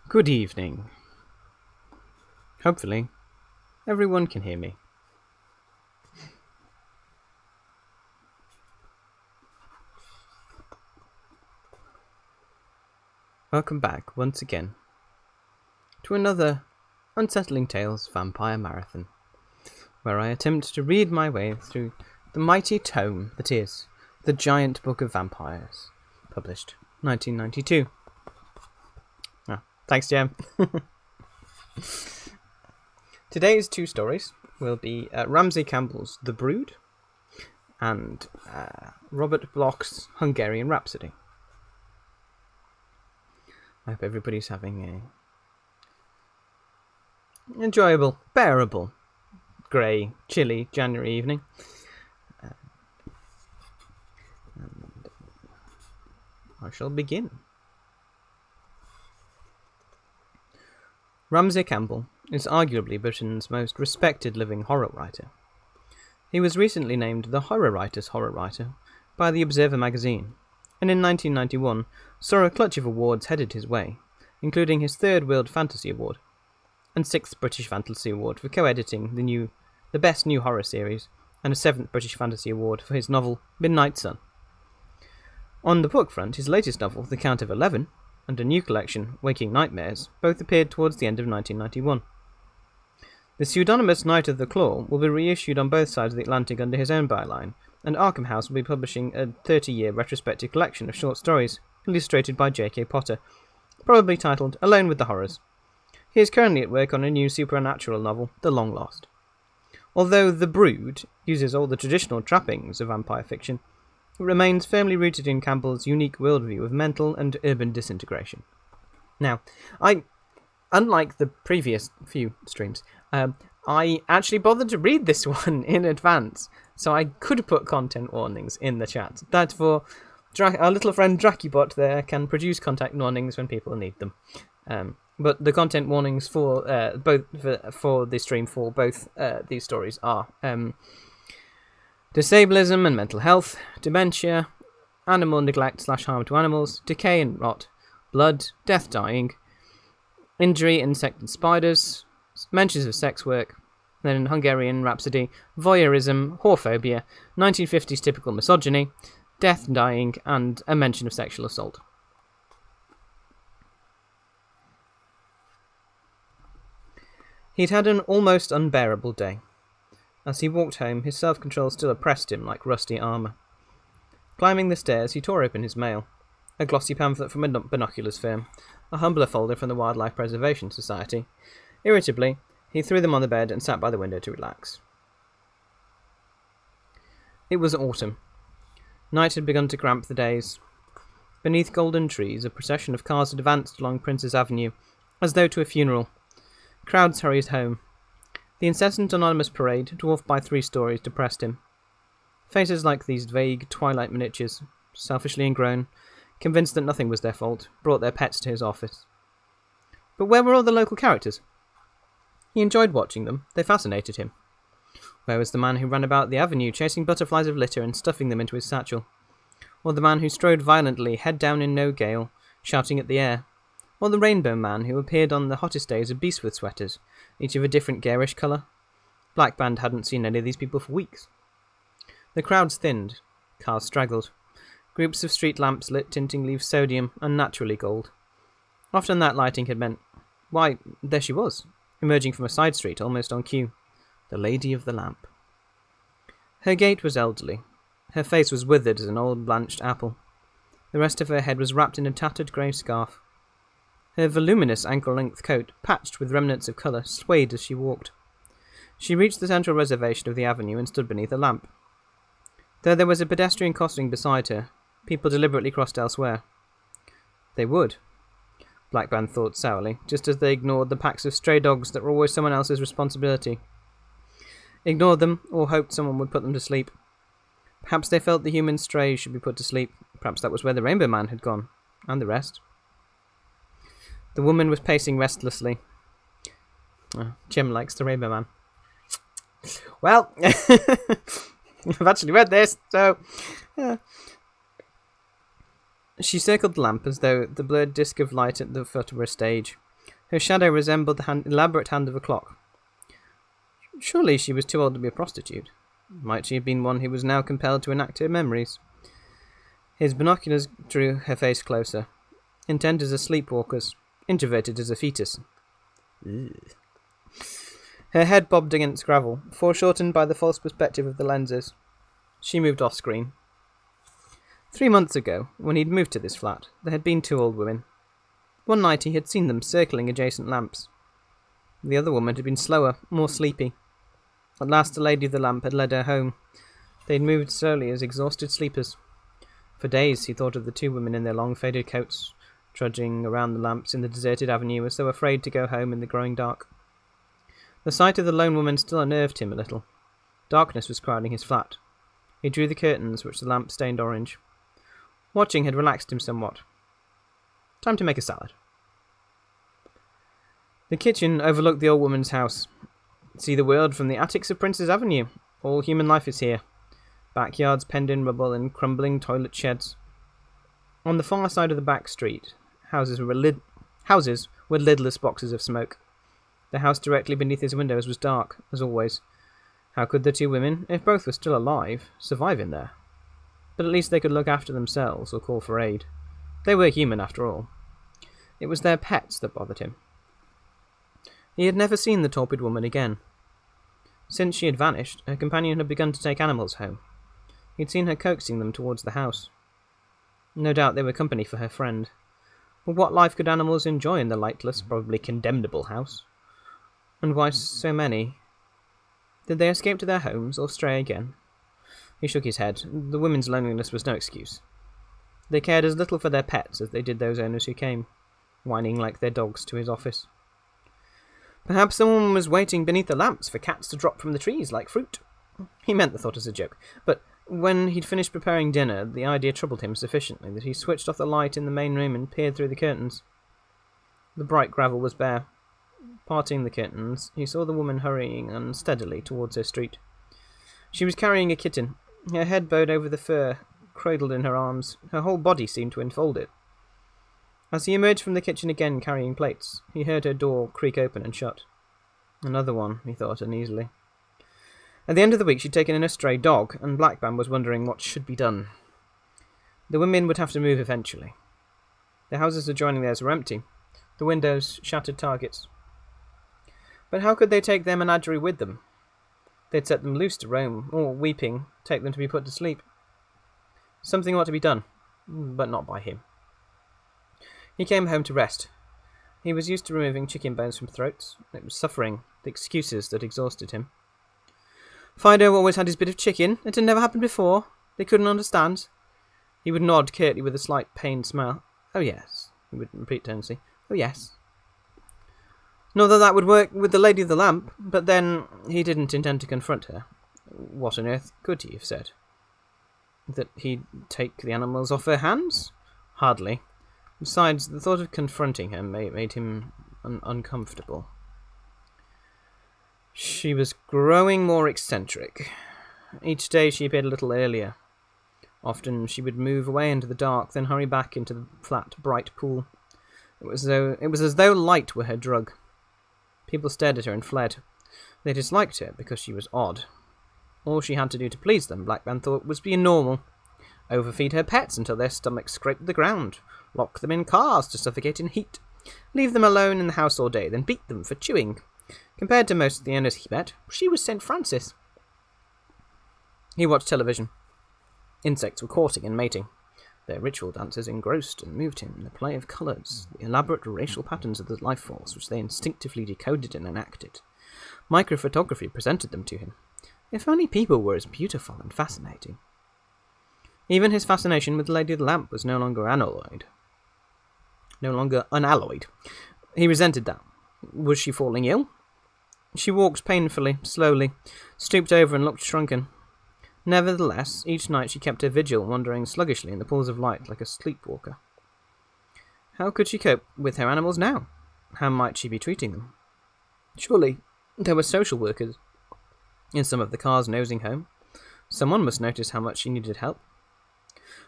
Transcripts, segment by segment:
Good evening. Hopefully, everyone can hear me. Welcome back once again to another Unsettling Tales Vampire Marathon, where I attempt to read my way through the mighty tome that is The Giant Book of Vampires, published 1992. Thanks, Jem. Today's two stories will be Ramsey Campbell's The Brood and Robert Bloch's Hungarian Rhapsody. I hope everybody's having a enjoyable, bearable, grey, chilly January evening. And I shall begin. Ramsey Campbell is arguably Britain's most respected living horror writer. He was recently named the Horror Writer's Horror Writer by the Observer magazine, and in 1991 saw a clutch of awards headed his way, including his 3rd World Fantasy Award and 6th British Fantasy Award for co-editing the Best New Horror Series, and a 7th British Fantasy Award for his novel Midnight Sun. On the book front, his latest novel, The Count of 11, and a new collection, Waking Nightmares, both appeared towards the end of 1991. The pseudonymous Knight of the Claw will be reissued on both sides of the Atlantic under his own byline, and Arkham House will be publishing a 30-year retrospective collection of short stories, illustrated by J.K. Potter, probably titled Alone with the Horrors. He is currently at work on a new supernatural novel, The Long Lost. Although The Brood uses all the traditional trappings of vampire fiction, it remains firmly rooted in Campbell's unique worldview of mental and urban disintegration. Now, unlike the previous few streams, I actually bothered to read this one in advance, so I could put content warnings in the chat. That for our little friend Dracubot there can produce content warnings when people need them. But the content warnings for for the stream for both these stories are Disablism and mental health, dementia, animal neglect / harm to animals, decay and rot, blood, death, dying, injury, insect and spiders, mentions of sex work, then in Hungarian Rhapsody, voyeurism, whorephobia, 1950s typical misogyny, death, dying, and a mention of sexual assault. He'd had an almost unbearable day. As he walked home, his self-control still oppressed him like rusty armour. Climbing the stairs, he tore open his mail. A glossy pamphlet from a binoculars firm, a humbler folder from the Wildlife Preservation Society. Irritably, he threw them on the bed and sat by the window to relax. It was autumn. Night had begun to cramp the days. Beneath golden trees, a procession of cars had advanced along Prince's Avenue, as though to a funeral. Crowds hurried home. The incessant anonymous parade, dwarfed by 3 stories, depressed him. Faces like these vague twilight miniatures, selfishly ingrown, convinced that nothing was their fault, brought their pets to his office. But where were all the local characters? He enjoyed watching them. They fascinated him. Where was the man who ran about the avenue, chasing butterflies of litter and stuffing them into his satchel? Or the man who strode violently, head down in no gale, shouting at the air? Or the rainbow man who appeared on the hottest days of beastward sweaters, each of a different garish colour? Black Band hadn't seen any of these people for weeks. The crowds thinned. Cars straggled. Groups of street lamps lit tinting leaves sodium, unnaturally gold. Often that lighting had meant, why, there she was, emerging from a side street almost on cue. The Lady of the Lamp. Her gait was elderly. Her face was withered as an old blanched apple. The rest of her head was wrapped in a tattered grey scarf. Her voluminous ankle-length coat, patched with remnants of colour, swayed as she walked. She reached the central reservation of the avenue and stood beneath a lamp. Though there was a pedestrian crossing beside her, people deliberately crossed elsewhere. They would, Blackband thought sourly, just as they ignored the packs of stray dogs that were always someone else's responsibility. Ignored them, or hoped someone would put them to sleep. Perhaps they felt the human strays should be put to sleep. Perhaps that was where the Rainbow Man had gone, and the rest. The woman was pacing restlessly. Jim likes the Rainbow Man. Well, I've actually read this, so... Yeah. She circled the lamp as though the blurred disc of light at the foot were a stage. Her shadow resembled the elaborate hand of a clock. Surely she was too old to be a prostitute. Might she have been one who was now compelled to enact her memories? His binoculars drew her face closer. Intent as a sleepwalker's, introverted as a fetus. Ugh. Her head bobbed against gravel, foreshortened by the false perspective of the lenses. She moved off screen. 3 months ago, when he'd moved to this flat, there had been 2 old women. One night he had seen them circling adjacent lamps. The other woman had been slower, more sleepy. At last the lady of the lamp had led her home. They had moved slowly as exhausted sleepers. For days he thought of the 2 women in their long faded coats, trudging around the lamps in the deserted avenue as though afraid to go home in the growing dark. The sight of the lone woman still unnerved him a little. Darkness was crowding his flat. He drew the curtains, which the lamp stained orange. Watching had relaxed him somewhat. Time to make a salad. The kitchen overlooked the old woman's house. See the world from the attics of Prince's Avenue. All human life is here. Backyards penned in rubble and crumbling toilet sheds. On the far side of the back street, houses were lidless boxes of smoke. The house directly beneath his windows was dark, as always. How could the 2 women, if both were still alive, survive in there? But at least they could look after themselves or call for aid. They were human, after all. It was their pets that bothered him. He had never seen the torpid woman again. Since she had vanished, her companion had begun to take animals home. He'd seen her coaxing them towards the house. No doubt they were company for her friend. But what life could animals enjoy in the lightless, probably condemnable house? And why so many? Did they escape to their homes, or stray again? He shook his head. The women's loneliness was no excuse. They cared as little for their pets as they did those owners who came, whining like their dogs to his office. Perhaps the woman was waiting beneath the lamps for cats to drop from the trees like fruit. He meant the thought as a joke, but when he'd finished preparing dinner, the idea troubled him sufficiently that he switched off the light in the main room and peered through the curtains. The bright gravel was bare. Parting the curtains, he saw the woman hurrying unsteadily towards her street. She was carrying a kitten, her head bowed over the fur, cradled in her arms. Her whole body seemed to enfold it. As he emerged from the kitchen again carrying plates, he heard her door creak open and shut. Another one, he thought uneasily. At the end of the week she'd taken in a stray dog, and Blackburn was wondering what should be done. The women would have to move eventually. The houses adjoining theirs were empty, the windows shattered targets. But how could they take their menagerie with them? They'd set them loose to roam, or, weeping, take them to be put to sleep. Something ought to be done, but not by him. He came home to rest. He was used to removing chicken bones from throats. It was suffering, the excuses that exhausted him. Fido always had his bit of chicken. It had never happened before. They couldn't understand. He would nod curtly with a slight pained smile. Oh yes, he would repeat tensely. Oh yes. Not that that would work with the lady of the lamp, but then he didn't intend to confront her. What on earth could he have said? That he'd take the animals off her hands? Hardly. Besides, the thought of confronting her made him uncomfortable. She was growing more eccentric. Each day she appeared a little earlier. Often she would move away into the dark, then hurry back into the flat, bright pool. It was as though light were her drug. People stared at her and fled. They disliked her because she was odd. All she had to do to please them, Blackburn thought, was be normal. Overfeed her pets until their stomachs scraped the ground. Lock them in cars to suffocate in heat. Leave them alone in the house all day, then beat them for chewing. Compared to most of the owners he met, she was St. Francis. He watched television. Insects were courting and mating. Their ritual dances engrossed and moved him, the play of colours, the elaborate racial patterns of the life force which they instinctively decoded and enacted. Microphotography presented them to him. If only people were as beautiful and fascinating. Even his fascination with the Lady of the Lamp was no longer unalloyed. He resented that. Was she falling ill? She walked painfully, slowly, stooped over and looked shrunken. Nevertheless, each night she kept her vigil, wandering sluggishly in the pools of light like a sleepwalker. How could she cope with her animals now? How might she be treating them? Surely there were social workers in some of the cars nosing home. Someone must notice how much she needed help.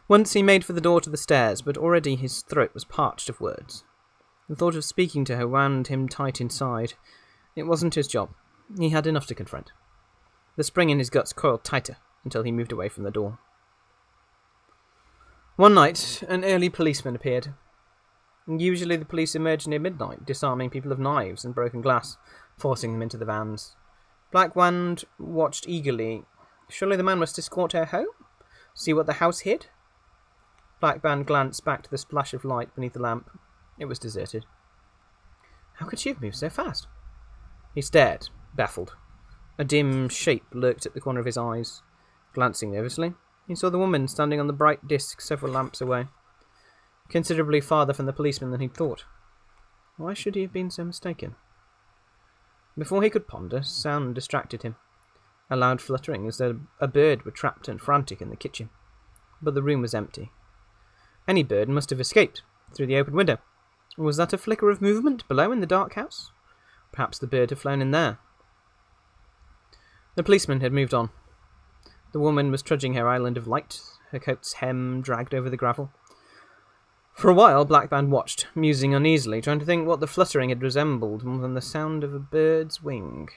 Once he made for the door to the stairs, but already his throat was parched of words. The thought of speaking to her wound him tight inside. It wasn't his job. He had enough to confront. The spring in his guts coiled tighter until he moved away from the door. One night, an early policeman appeared. Usually the police emerged near midnight, disarming people of knives and broken glass, forcing them into the vans. Black Wand watched eagerly. Surely the man must escort her home? See what the house hid? Black Band glanced back to the splash of light beneath the lamp. It was deserted. How could she have moved so fast? He stared, baffled. A dim shape lurked at the corner of his eyes. Glancing nervously, he saw the woman standing on the bright disc several lamps away, considerably farther from the policeman than he'd thought. Why should he have been so mistaken? Before he could ponder, sound distracted him. A loud fluttering, as though a bird were trapped and frantic in the kitchen. But the room was empty. Any bird must have escaped through the open window. Was that a flicker of movement below in the dark house? Perhaps the bird had flown in there. The policeman had moved on. The woman was trudging her island of light, her coat's hem dragged over the gravel. For a while, Black Band watched, musing uneasily, trying to think what the fluttering had resembled more than the sound of a bird's wing.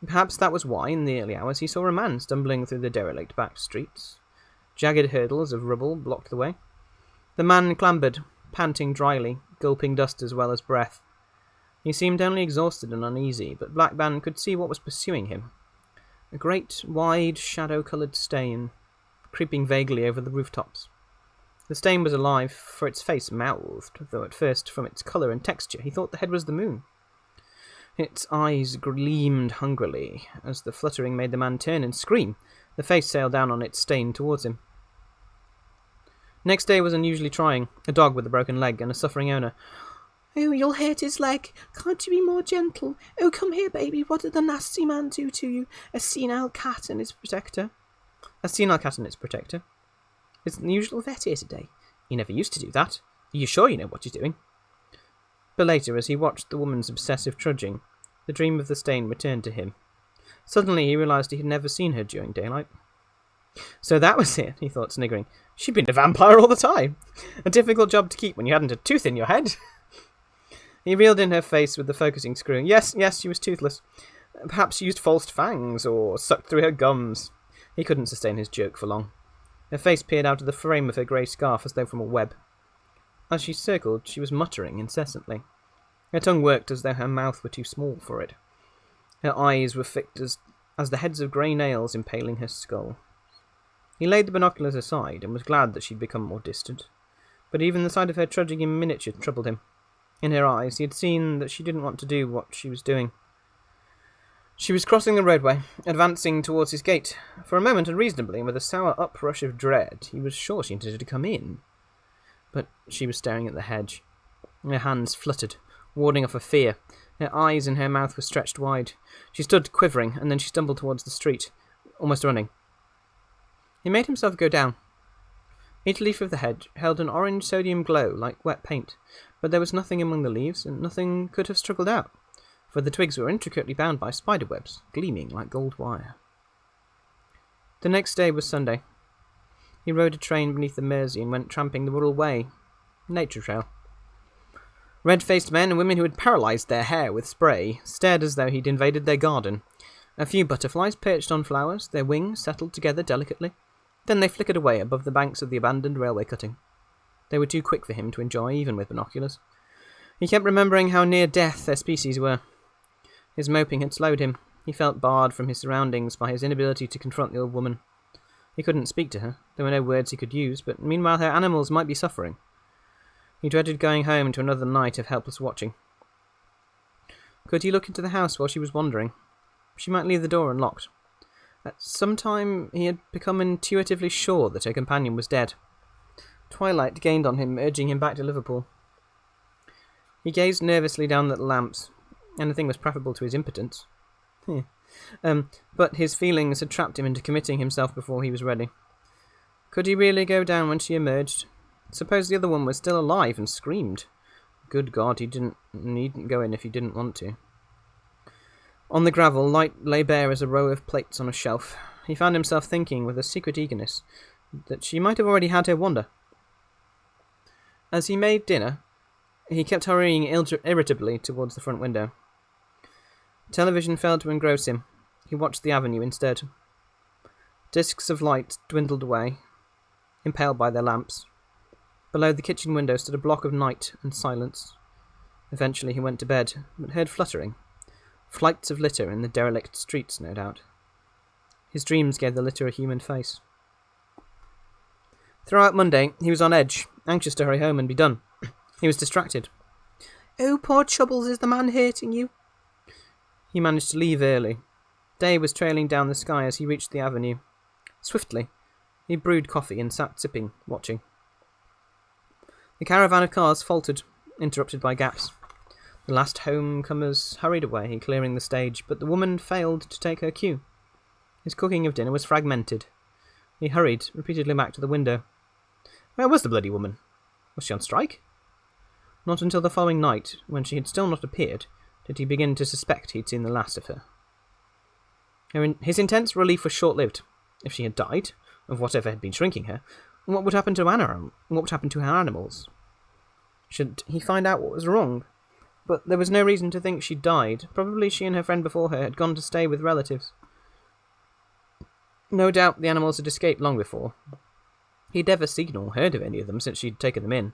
Perhaps that was why, in the early hours, he saw a man stumbling through the derelict back streets. Jagged hurdles of rubble blocked the way. The man clambered, panting dryly, gulping dust as well as breath. He seemed only exhausted and uneasy, but Black Band could see what was pursuing him. A great, wide, shadow-coloured stain, creeping vaguely over the rooftops. The stain was alive, for its face mouthed, though at first, from its colour and texture, he thought the head was the moon. Its eyes gleamed hungrily. As the fluttering made the man turn and scream, the face sailed down on its stain towards him. Next day was unusually trying. A dog with a broken leg and a suffering owner. "Oh, you'll hurt his leg. Can't you be more gentle? Oh, come here, baby. What did the nasty man do to you? A senile cat and its protector." A senile cat and its protector? Isn't the usual vet here today? He never used to do that. Are you sure you know what you're doing? But later, as he watched the woman's obsessive trudging, the dream of the stain returned to him. Suddenly he realised he had never seen her during daylight. So that was it, he thought, sniggering. She'd been a vampire all the time. A difficult job to keep when you hadn't a tooth in your head. He reeled in her face with the focusing screw. Yes, she was toothless. Perhaps she used false fangs, or sucked through her gums. He couldn't sustain his joke for long. Her face peered out of the frame of her grey scarf as though from a web. As she circled, she was muttering incessantly. Her tongue worked as though her mouth were too small for it. Her eyes were fixed as the heads of grey nails impaling her skull. He laid the binoculars aside and was glad that she'd become more distant. But even the sight of her trudging in miniature troubled him. In her eyes, he had seen that she didn't want to do what she was doing. She was crossing the roadway, advancing towards his gate. For a moment, unreasonably, and with a sour uprush of dread, he was sure she intended to come in. But she was staring at the hedge. Her hands fluttered, warding off a fear. Her eyes and her mouth were stretched wide. She stood quivering, and then she stumbled towards the street, almost running. He made himself go down. Each leaf of the hedge held an orange sodium glow like wet paint, but there was nothing among the leaves, and nothing could have struggled out, for the twigs were intricately bound by spider webs, gleaming like gold wire. The next day was Sunday. He rode a train beneath the Mersey and went tramping the Wirral Way, nature trail. Red-faced men and women who had paralysed their hair with spray stared as though he'd invaded their garden. A few butterflies perched on flowers, their wings settled together delicately. Then they flickered away above the banks of the abandoned railway cutting. They were too quick for him to enjoy, even with binoculars. He kept remembering how near death their species were. His moping had slowed him. He felt barred from his surroundings by his inability to confront the old woman. He couldn't speak to her. There were no words he could use, but meanwhile her animals might be suffering. He dreaded going home to another night of helpless watching. Could he look into the house while she was wandering? She might leave the door unlocked. At some time he had become intuitively sure that her companion was dead. Twilight gained on him, urging him back to Liverpool. He gazed nervously down at the lamps. Anything was preferable to his impotence. But his feelings had trapped him into committing himself before he was ready. Could he really go down when she emerged? Suppose the other one was still alive and screamed. Good God, he needn't go in if he didn't want to. On the gravel, light lay bare as a row of plates on a shelf. He found himself thinking with a secret eagerness that she might have already had her wander. As he made dinner, He kept hurrying irritably towards the front window. Television failed to engross him. He watched the avenue instead. Discs of light dwindled away, impaled by their lamps. Below the kitchen window stood a block of night and silence. Eventually he went to bed, but heard fluttering. Flights of litter in the derelict streets, no doubt. His dreams gave the litter a human face. Throughout Monday, he was on edge, anxious to hurry home and be done. He was distracted. "Oh, poor Chubbles, is the man hurting you?" He managed to leave early. Day was trailing down the sky as he reached the avenue. Swiftly, he brewed coffee and sat sipping, watching. The caravan of cars faltered, interrupted by gaps. The last homecomers hurried away, clearing the stage, but the woman failed to take her cue. His cooking of dinner was fragmented. He hurried repeatedly back to the window. Where was the bloody woman? Was she on strike? Not until the following night, when she had still not appeared, did he begin to suspect he'd seen the last of her. His intense relief was short-lived. If she had died, of whatever had been shrinking her, what would happen to her animals? Should he find out what was wrong? But there was no reason to think she'd died. Probably she and her friend before her had gone to stay with relatives. No doubt the animals had escaped long before. He'd never seen or heard of any of them since she'd taken them in.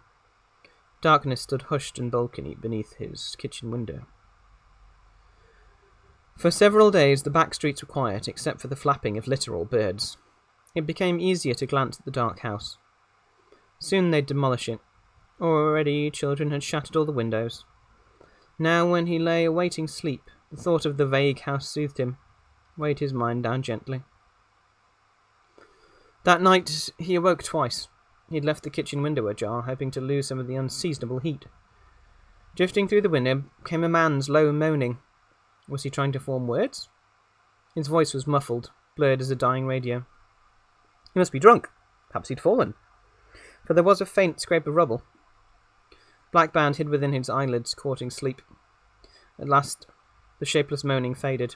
Darkness stood hushed and balcony beneath his kitchen window. For several days the back streets were quiet, except for the flapping of litter or birds. It became easier to glance at the dark house. Soon they'd demolish it. Already children had shattered all the windows. Now, when he lay awaiting sleep, the thought of the vague house soothed him, weighed his mind down gently. That night he awoke twice. He'd left the kitchen window ajar, hoping to lose some of the unseasonable heat. Drifting through the window came a man's low moaning. Was he trying to form words? His voice was muffled, blurred as a dying radio. He must be drunk. Perhaps he'd fallen. For there was a faint scrape of rubble. Black band hid within his eyelids, courting sleep. At last, the shapeless moaning faded.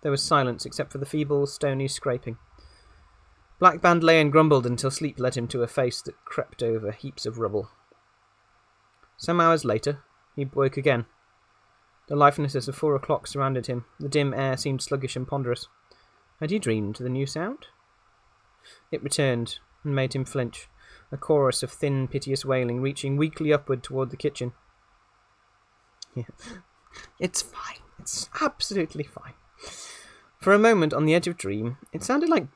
There was silence except for the feeble, stony scraping. Black band lay and grumbled until sleep led him to a face that crept over heaps of rubble. Some hours later, he woke again. The lifelessness of 4 o'clock surrounded him. The dim air seemed sluggish and ponderous. Had he dreamed the new sound? It returned and made him flinch, a chorus of thin, piteous wailing reaching weakly upward toward the kitchen. It's fine. It's absolutely fine. For a moment on the edge of dream, it sounded like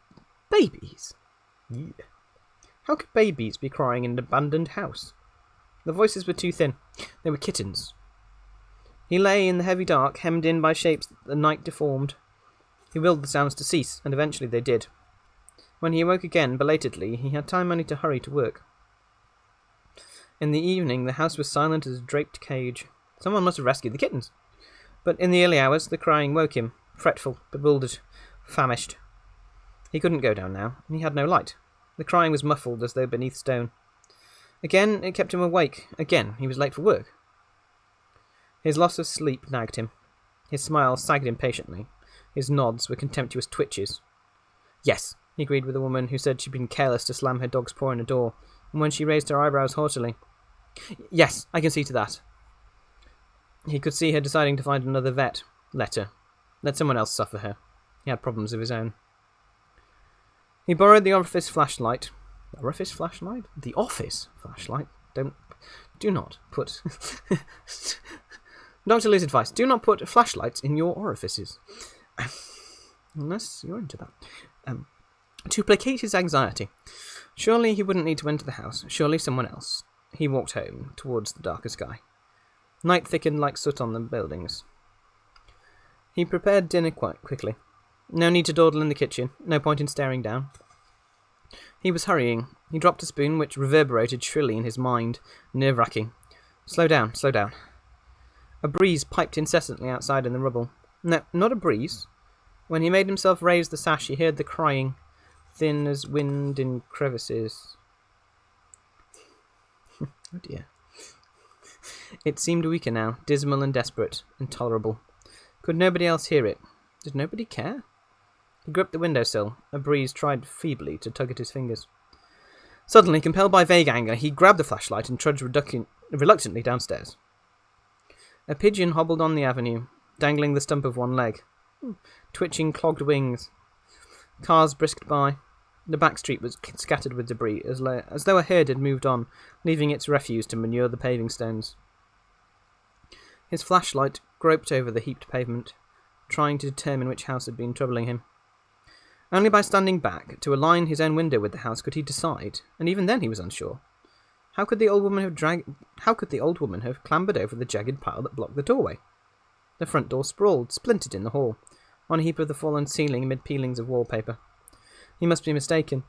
babies. Yeah. How could babies be crying in an abandoned house? The voices were too thin. They were kittens. He lay in the heavy dark, hemmed in by shapes that the night deformed. He willed the sounds to cease, and eventually they did. When he awoke again, belatedly, he had time only to hurry to work. In the evening, the house was silent as a draped cage. Someone must have rescued the kittens. But in the early hours, the crying woke him, fretful, bewildered, famished. He couldn't go down now, and he had no light. The crying was muffled as though beneath stone. Again, it kept him awake. Again, he was late for work. His loss of sleep nagged him. His smile sagged impatiently. His nods were contemptuous twitches. Yes, he agreed with a woman who said she'd been careless to slam her dog's paw in a door, and when she raised her eyebrows haughtily. Yes, I can see to that. He could see her deciding to find another vet. Let her. Let someone else suffer her. He had problems of his own. He borrowed the office flashlight. Office flashlight? The office flashlight? Do not put... Dr. Lee's advice, do not put flashlights in your orifices. Unless you're into that. To placate his anxiety. Surely he wouldn't need to enter the house. Surely someone else. He walked home, towards the darker sky. Night thickened like soot on the buildings. He prepared dinner quite quickly. No need to dawdle in the kitchen. No point in staring down. He was hurrying. He dropped a spoon, which reverberated shrilly in his mind, nerve-wracking. Slow down, slow down. A breeze piped incessantly outside in the rubble. No, not a breeze. When he made himself raise the sash, he heard the crying, thin as wind in crevices. Oh dear. It seemed weaker now, dismal and desperate, intolerable. Could nobody else hear it? Did nobody care? He gripped the windowsill. A breeze tried feebly to tug at his fingers. Suddenly, compelled by vague anger, he grabbed the flashlight and trudged reluctantly downstairs. A pigeon hobbled on the avenue, dangling the stump of one leg, twitching clogged wings. Cars brisked by. The back street was scattered with debris, as though a herd had moved on, leaving its refuse to manure the paving stones. His flashlight groped over the heaped pavement, trying to determine which house had been troubling him. Only by standing back to align his own window with the house could he decide, and even then he was unsure. How could the old woman have clambered over the jagged pile that blocked the doorway? The front door sprawled, splintered in the hall, on a heap of the fallen ceiling amid peelings of wallpaper. He must be mistaken.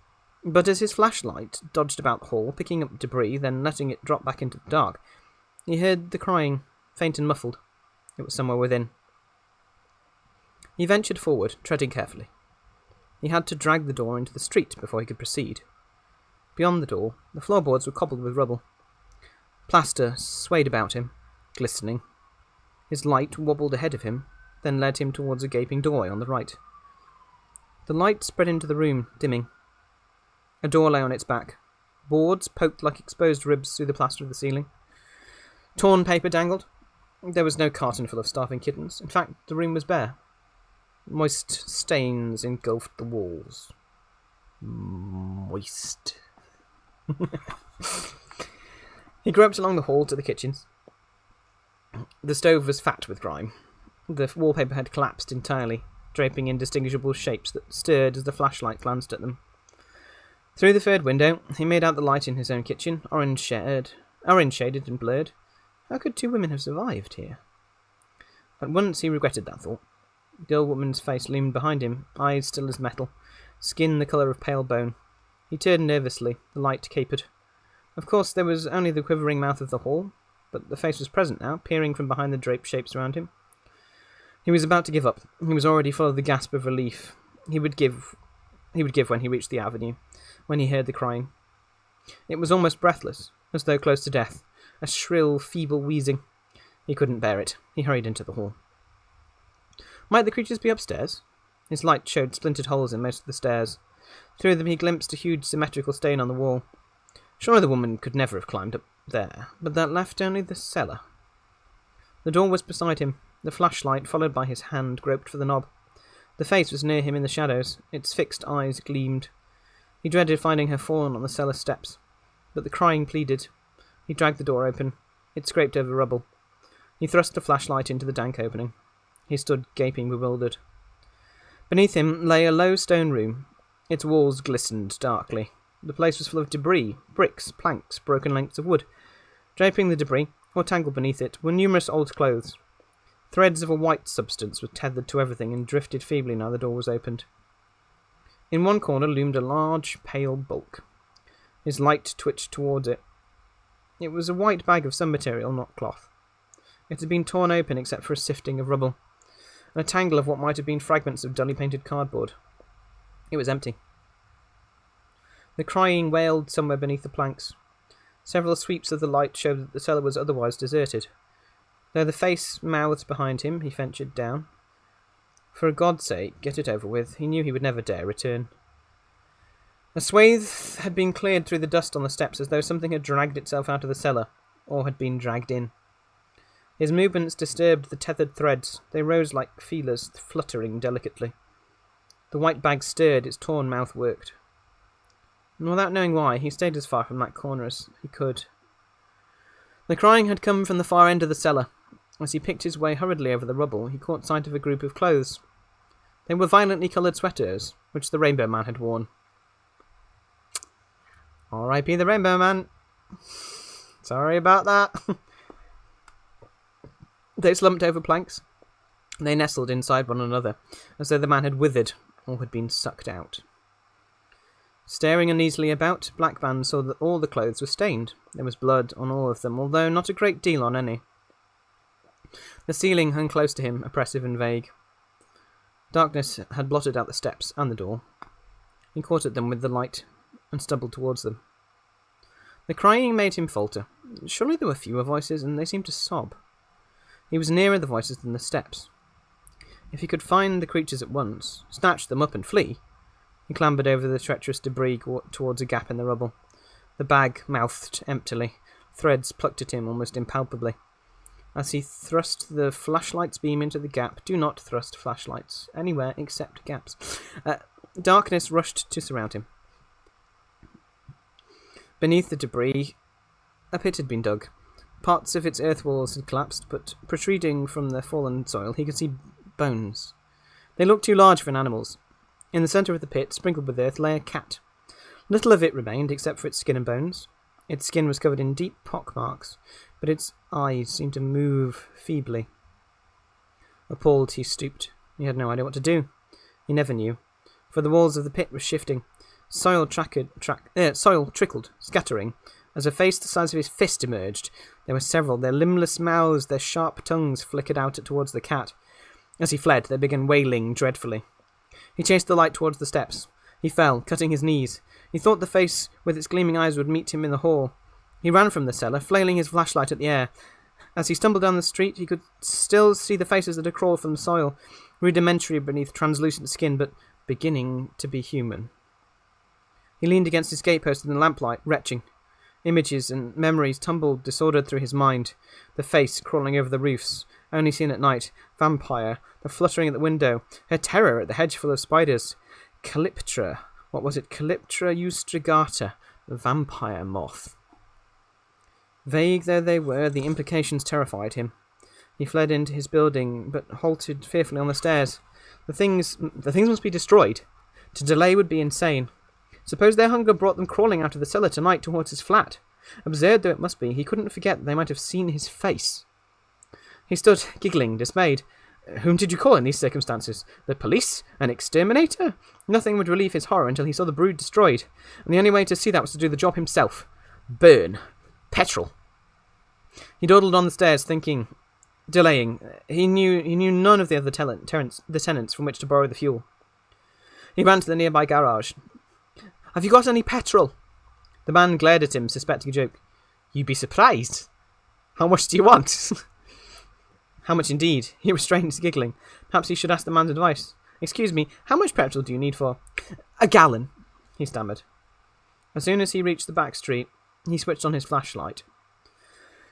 But as his flashlight dodged about the hall, picking up debris, then letting it drop back into the dark, he heard the crying, faint and muffled. It was somewhere within. He ventured forward, treading carefully. He had to drag the door into the street before he could proceed. Beyond the door, the floorboards were cobbled with rubble. Plaster swayed about him, glistening. His light wobbled ahead of him, then led him towards a gaping doorway on the right. The light spread into the room, dimming. A door lay on its back. Boards poked like exposed ribs through the plaster of the ceiling. Torn paper dangled. There was no carton full of starving kittens. In fact, the room was bare. Moist stains engulfed the walls. Moist. He groped along the hall to the kitchens. The stove was fat with grime. The wallpaper had collapsed entirely, draping indistinguishable shapes that stirred as the flashlight glanced at them. Through the third window, he made out the light in his own kitchen, orange-shaded and blurred. How could two women have survived here? At once he regretted that thought. The old woman's face loomed behind him, eyes still as metal, skin the colour of pale bone. He turned nervously, the light capered. Of course, there was only the quivering mouth of the hall, but the face was present now, peering from behind the draped shapes around him. He was about to give up. He was already full of the gasp of relief he would give when he reached the avenue, when he heard the crying. It was almost breathless, as though close to death, a shrill, feeble wheezing. He couldn't bear it. He hurried into the hall. Might the creatures be upstairs? His light showed splintered holes in most of the stairs. Through them he glimpsed a huge symmetrical stain on the wall. Surely the woman could never have climbed up there, but that left only the cellar. The door was beside him. The flashlight, followed by his hand, groped for the knob. The face was near him in the shadows. Its fixed eyes gleamed. He dreaded finding her fallen on the cellar steps. But the crying pleaded. He dragged the door open. It scraped over rubble. He thrust the flashlight into the dank opening. He stood gaping, bewildered. Beneath him lay a low stone room. Its walls glistened darkly. The place was full of debris, bricks, planks, broken lengths of wood. Draping the debris, or tangled beneath it, were numerous old clothes. Threads of a white substance were tethered to everything and drifted feebly now the door was opened. In one corner loomed a large, pale bulk. His light twitched towards it. It was a white bag of some material, not cloth. It had been torn open except for a sifting of rubble, and a tangle of what might have been fragments of dully painted cardboard. It was empty. The crying wailed somewhere beneath the planks. Several sweeps of the light showed that the cellar was otherwise deserted. Though the face mouthed behind him, he ventured down. For God's sake, get it over with. He knew he would never dare return. A swathe had been cleared through the dust on the steps as though something had dragged itself out of the cellar, or had been dragged in. His movements disturbed the tethered threads. They rose like feelers, fluttering delicately. The white bag stirred, its torn mouth worked. And without knowing why, he stayed as far from that corner as he could. The crying had come from the far end of the cellar. As he picked his way hurriedly over the rubble, he caught sight of a group of clothes. They were violently coloured sweaters, which the Rainbow Man had worn. R.I.P. the Rainbow Man. Sorry about that. They slumped over planks. They nestled inside one another, as though the man had withered or had been sucked out. Staring uneasily about, Blackman saw that all the clothes were stained. There was blood on all of them, although not a great deal on any. The ceiling hung close to him, oppressive and vague. Darkness had blotted out the steps and the door. He caught at them with the light and stumbled towards them. The crying made him falter. Surely there were fewer voices, and they seemed to sob. He was nearer the voices than the steps. If he could find the creatures at once, snatch them up and flee, he clambered over the treacherous debris towards a gap in the rubble. The bag mouthed emptily, Threads plucked at him almost impalpably. As he thrust the flashlight's beam into the gap, do not thrust flashlights anywhere except gaps. Darkness rushed to surround him. Beneath the debris, a pit had been dug. Parts of its earth walls had collapsed, but protruding from the fallen soil, he could see bones. They looked too large for an animal's. In the centre of the pit, sprinkled with earth, lay a cat. Little of it remained, except for its skin and bones. Its skin was covered in deep pock marks, but its eyes seemed to move feebly. Appalled, he stooped. He had no idea what to do. He never knew, for the walls of the pit were shifting. Soil trickled, scattering, as a face the size of his fist emerged. There were several. Their limbless mouths, their sharp tongues flickered out towards the cat. As he fled, they began wailing dreadfully. He chased the light towards the steps. He fell, cutting his knees. He thought the face with its gleaming eyes would meet him in the hall. He ran from the cellar, flailing his flashlight at the air. As he stumbled down the street, he could still see the faces that had crawled from the soil, rudimentary beneath translucent skin, but beginning to be human. He leaned against his gatepost in the lamplight, retching. Images and memories tumbled disordered through his mind. The face crawling over the roofs, only seen at night. Vampire, the fluttering at the window, her terror at the hedge full of spiders. Calyptra, what was it? Calyptra ustrigata, the vampire moth. Vague though they were, the implications terrified him. He fled into his building, but halted fearfully on the stairs. The things must be destroyed. To delay would be insane. Suppose their hunger brought them crawling out of the cellar tonight towards his flat. Absurd though it must be, he couldn't forget that they might have seen his face. He stood, giggling, dismayed. Whom did you call in these circumstances? The police? An exterminator? Nothing would relieve his horror until he saw the brood destroyed, and the only way to see that was to do the job himself. Burn. Petrol. He dawdled on the stairs, thinking, delaying. He knew none of the other tenants from which to borrow the fuel. He ran to the nearby garage. Have you got any petrol? The man glared at him, suspecting a joke. You'd be surprised. How much do you want? How much indeed? He restrained his giggling. Perhaps he should ask the man's advice. Excuse me, how much petrol do you need for? A gallon, he stammered. As soon as he reached the back street, he switched on his flashlight.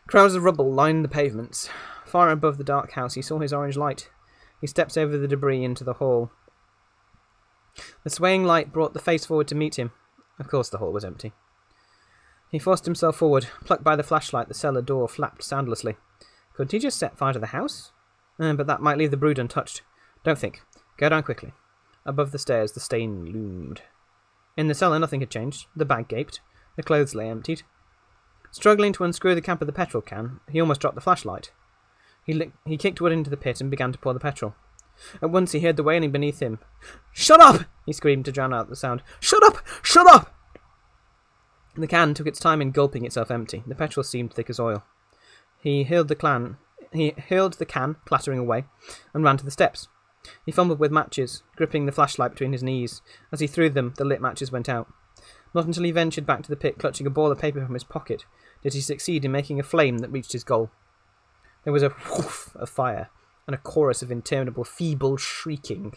Crowds of rubble lined the pavements. Far above the dark house, he saw his orange light. He stepped over the debris into the hall. The swaying light brought the face forward to meet him. Of course the hall was empty. He forced himself forward. Plucked by the flashlight, the cellar door flapped soundlessly. Couldn't he just set fire to the house? But that might leave the brood untouched. Don't think. Go down quickly. Above the stairs, the stain loomed. In the cellar, nothing had changed. The bag gaped. The clothes lay emptied. Struggling to unscrew the cap of the petrol can, he almost dropped the flashlight. He kicked wood into the pit and began to pour the petrol. At once he heard the wailing beneath him. Shut up! He screamed to drown out the sound. Shut up! Shut up! The can took its time in gulping itself empty. The petrol seemed thick as oil. He hurled the can clattering away, and ran to the steps. He fumbled with matches, gripping the flashlight between his knees. As he threw them, the lit matches went out. Not until he ventured back to the pit, clutching a ball of paper from his pocket, did he succeed in making a flame that reached his goal. There was a whoof of fire, and a chorus of interminable, feeble shrieking.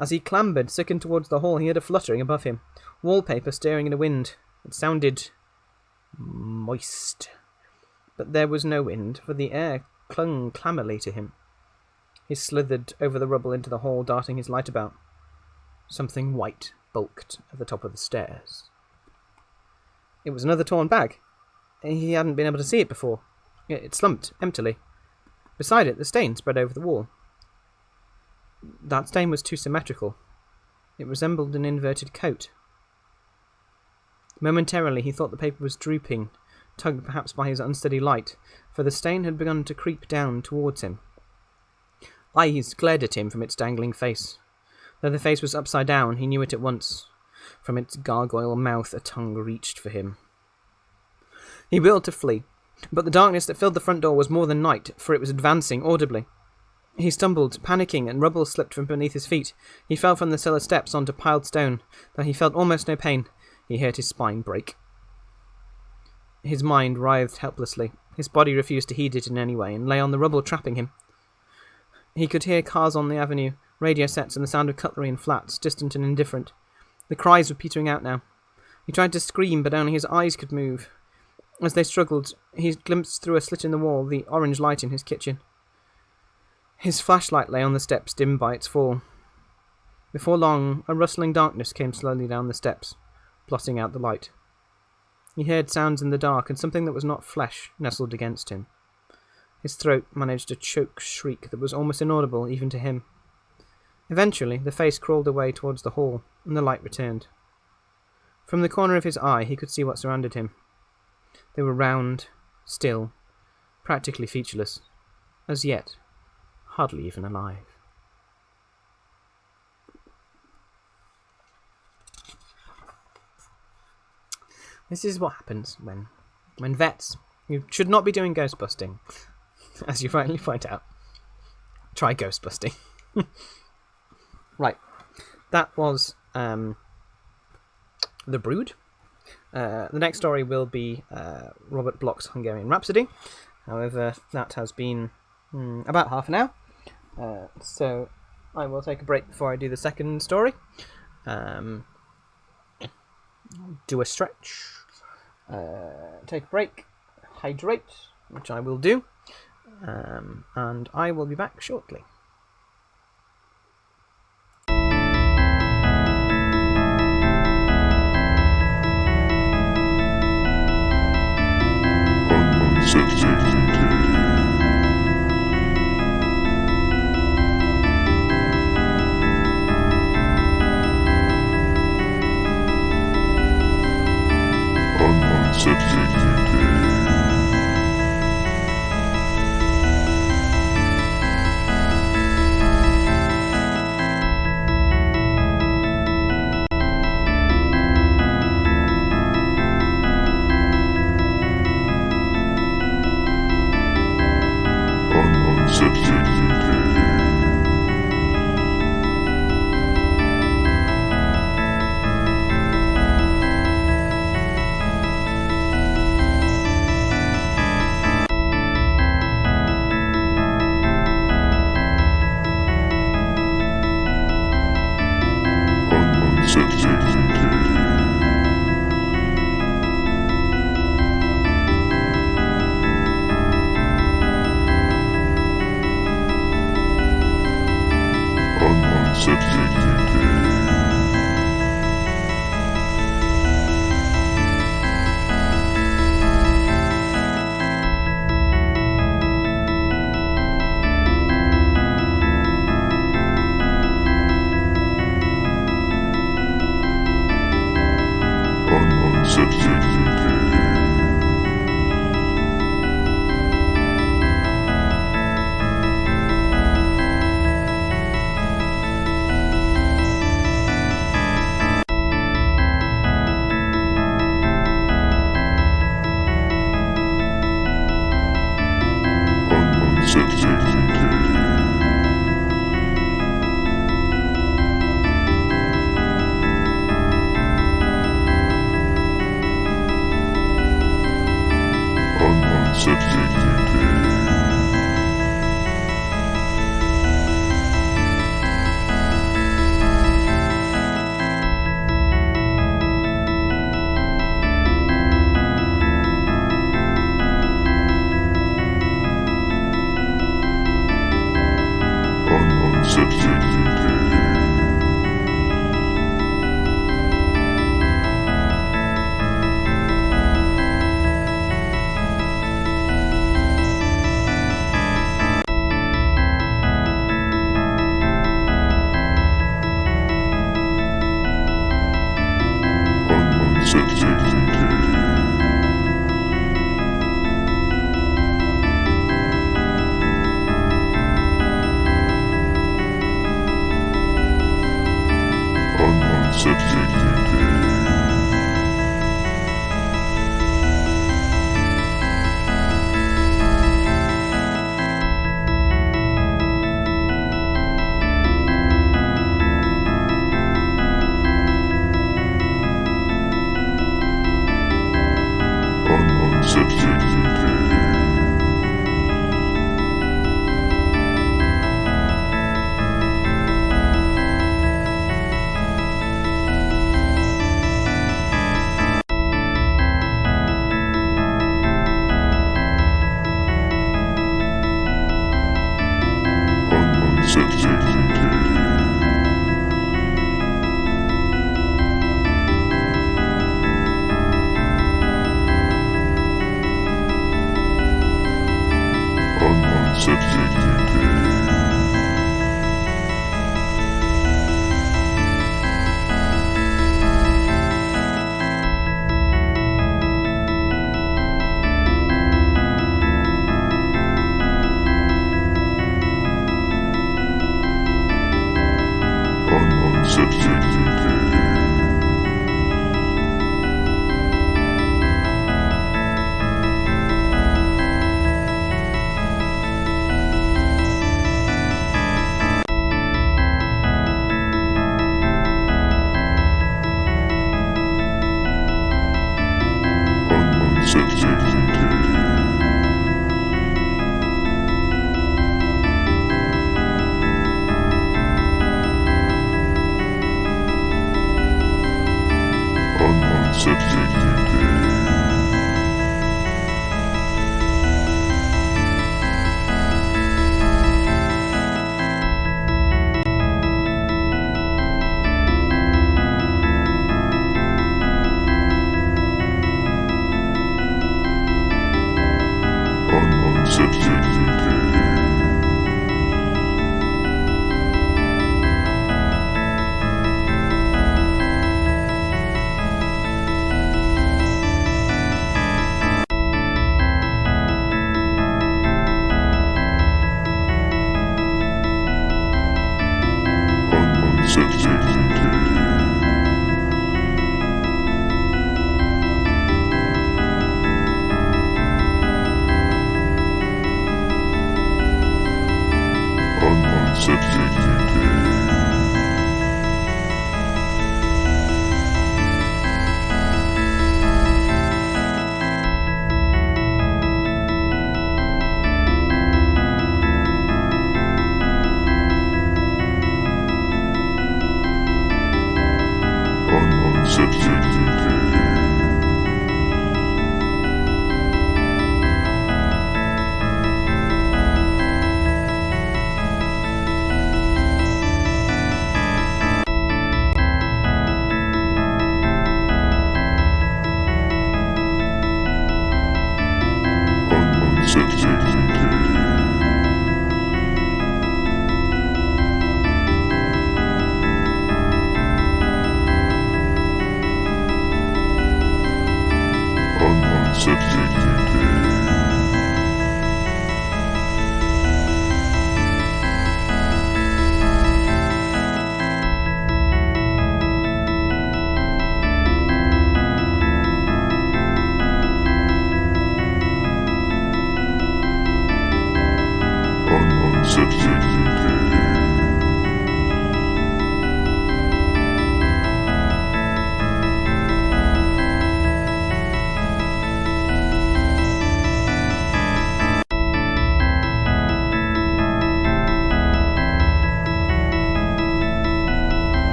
As he clambered, sickened towards the hall, he heard a fluttering above him. Wallpaper stirring in the wind. It sounded moist. But there was no wind, for the air clung clammily to him. He slithered over the rubble into the hall, darting his light about. Something white bulked at the top of the stairs. It was another torn bag. He hadn't been able to see it before. It slumped emptily. Beside it, the stain spread over the wall. That stain was too symmetrical. It resembled an inverted coat. Momentarily, he thought the paper was drooping, tugged perhaps by his unsteady light, for the stain had begun to creep down towards him. Eyes glared at him from its dangling face. Though the face was upside down, he knew it at once. From its gargoyle mouth, a tongue reached for him. He willed to flee, but the darkness that filled the front door was more than night, for it was advancing audibly. He stumbled, panicking, and rubble slipped from beneath his feet. He fell from the cellar steps onto piled stone. Though he felt almost no pain, he heard his spine break. His mind writhed helplessly. His body refused to heed it in any way, and lay on the rubble, trapping him. He could hear cars on the avenue, radio sets, and the sound of cutlery in flats, distant and indifferent. The cries were petering out now. He tried to scream, but only his eyes could move. As they struggled, he glimpsed through a slit in the wall the orange light in his kitchen. His flashlight lay on the steps, dimmed by its fall. Before long, a rustling darkness came slowly down the steps, blotting out the light. He heard sounds in the dark, and something that was not flesh nestled against him. His throat managed a choked shriek that was almost inaudible even to him. Eventually, the face crawled away towards the hall, and the light returned. From the corner of his eye, he could see what surrounded him. They were round, still, practically featureless, as yet, hardly even alive. This is what happens when vets, who should not be doing ghost busting, as you rightly point out, try ghost busting. Right, that was The Brood. The next story will be Robert Bloch's Hungarian Rhapsody. However, that has been about half an hour, so I will take a break before I do the second story. Do a stretch, take a break, hydrate, which I will do, and I will be back shortly.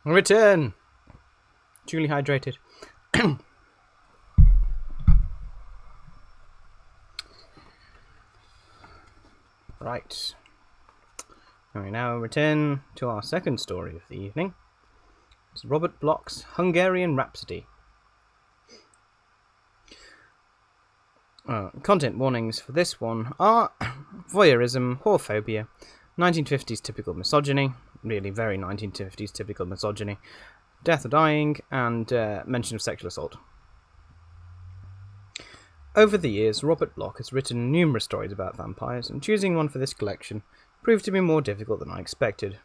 Return! Duly hydrated. Right. And we now return to our second story of the evening. It's Robert Bloch's Hungarian Rhapsody. Content warnings for this one are voyeurism, whorephobia, 1950s typical misogyny, really very 1950s typical misogyny, death or dying, and mention of sexual assault. Over the years, Robert Bloch has written numerous stories about vampires, and choosing one for this collection proved to be more difficult than I expected,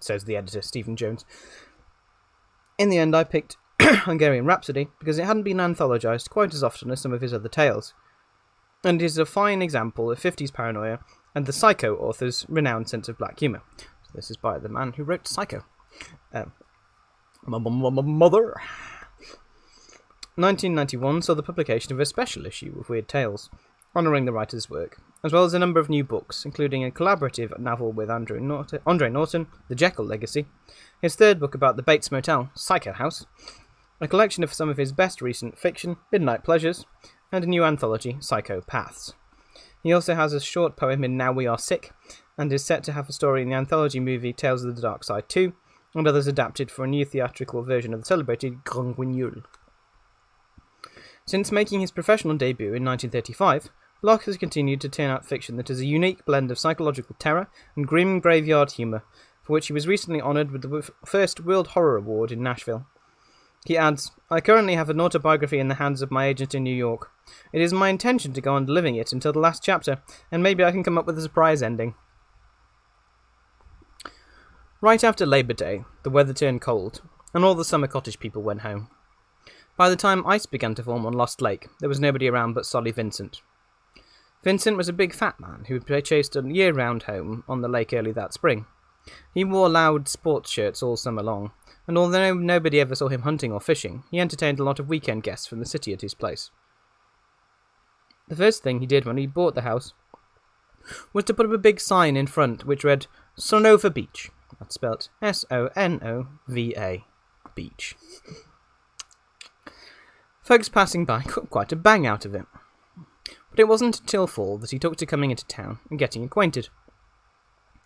says the editor Stephen Jones. In the end, I picked Hungarian Rhapsody because it hadn't been anthologized quite as often as some of his other tales, and is a fine example of 50s paranoia and the Psycho author's renowned sense of black humour. So this is by the man who wrote Psycho. Mother. 1991 saw the publication of a special issue of Weird Tales, honouring the writer's work, as well as a number of new books, including a collaborative novel with Andre Norton, The Jekyll Legacy, his third book about the Bates Motel, Psycho House, a collection of some of his best recent fiction, Midnight Pleasures, and a new anthology, Psychopaths. He also has a short poem in Now We Are Sick, and is set to have a story in the anthology movie Tales of the Dark Side 2, and others adapted for a new theatrical version of the celebrated Grand Guignol. Since making his professional debut in 1935, Bloch has continued to turn out fiction that is a unique blend of psychological terror and grim graveyard humour, for which he was recently honoured with the first World Horror Award in Nashville. He adds, I currently have an autobiography in the hands of my agent in New York. It is my intention to go on delivering it until the last chapter, and maybe I can come up with a surprise ending. Right after Labour Day, the weather turned cold, and all the summer cottage people went home. By the time ice began to form on Lost Lake, there was nobody around but Solly Vincent. Vincent was a big fat man who chased a year-round home on the lake early that spring. He wore loud sports shirts all summer long, and although nobody ever saw him hunting or fishing, he entertained a lot of weekend guests from the city at his place. The first thing he did when he bought the house was to put up a big sign in front which read, Sonova Beach. That's spelt S-O-N-O-V-A, beach. Folks passing by got quite a bang out of it. But it wasn't until fall that he took to coming into town and getting acquainted.